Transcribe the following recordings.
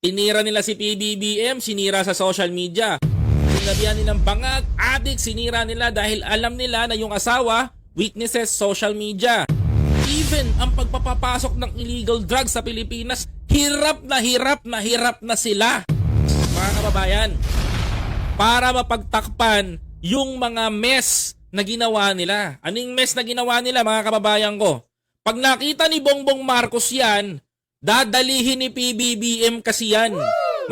Tinira nila si PBBM, sinira sa social media. Sinabihan nilang bangag, adik, sinira nila dahil alam nila na yung asawa, weaknesses, social media. Even ang pagpapapasok ng illegal drugs sa Pilipinas, hirap na sila. Mga kababayan, para mapagtakpan yung mga mess na ginawa nila. Anong mess na ginawa nila, mga kababayan ko? Pag nakita ni Bongbong Marcos yan, dadalihin ni PBBM kasi yan,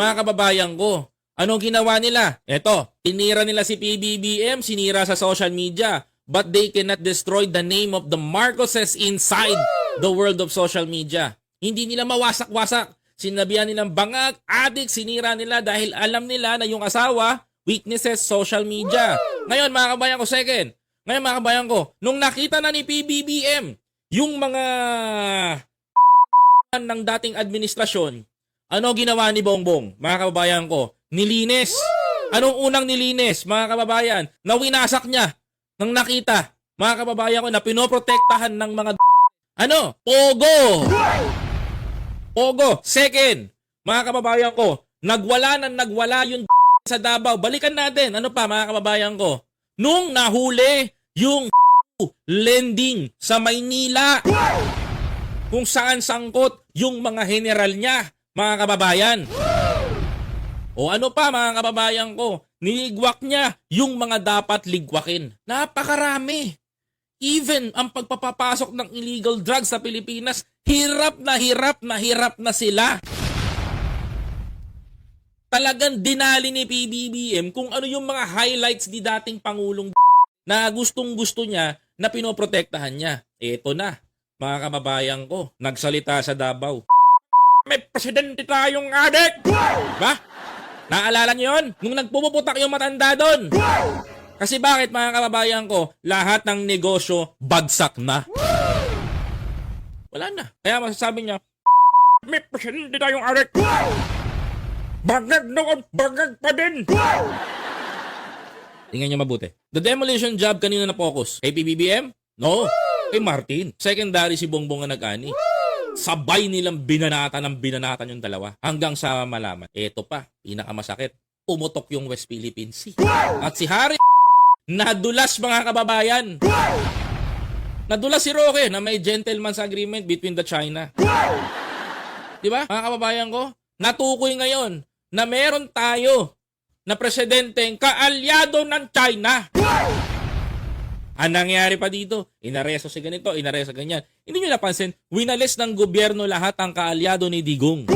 mga kababayan ko. Anong ginawa nila? Eto, tinira nila si PBBM, sinira sa social media. But they cannot destroy the name of the Marcoses inside the world of social media. Hindi nila mawasak-wasak. Sinabihan nilang bangag, adik, sinira nila dahil alam nila na yung asawa, weaknesses, social media. Ngayon, mga kabayan ko, Ngayon, mga kabayan ko, nung nakita na ni PBBM, yung mga ng dating administrasyon, ano ginawa ni Bongbong? Mga kababayan ko, nilinis. Anong unang nilinis, mga kababayan? Na winasak niya nang nakita, mga kababayan ko, na pinoprotektahan ng mga Pogo! Pogo! Second, mga kababayan ko, nagwala yung sa Davao. Balikan natin, ano pa, mga kababayan ko? Nung nahuli yung lending sa Maynila, kung saan sangkot yung mga general niya, mga kababayan. O ano pa, mga kababayan ko, niligwak niya yung mga dapat ligwakin. Napakarami. Even ang pagpapapasok ng illegal drugs sa Pilipinas, hirap na sila. Talagang dinali ni PBBM kung ano yung mga highlights ni dating Pangulong na gustong-gusto niya na pinoprotektahan niya. Eto na, mga kababayan ko, nagsalita sa Davao. May presidente tayong adik! Ba? Naalala niyo yun? Nung nagpupuputak yung matanda doon. Kasi bakit, mga kababayan ko, lahat ng negosyo bagsak na. Wala na. Kaya masasabi niya, may presidente tayong adik! Bagag noon, bagag pa din! Tingnan niyo mabuti. The demolition job kanino na focus? Kay PBBM? No. Kay Martin. Secondary si Bongbong na nag-ani. Sabay nilang binanatan yung dalawa hanggang sa malaman. Eto pa, pinakamasakit. Pumutok yung West Philippine Sea. At si Harry nadulas, mga kababayan. Nadulas si Roque na may gentleman's agreement between the China. Di ba, mga kababayan ko? Natukoy ngayon na meron tayo na presidenteng kaalyado ng China. Ang nangyari pa dito, inaresto si ganito, inaresto ganyan. Hindi nyo napansin, winalis ng gobyerno lahat ang kaalyado ni Digong.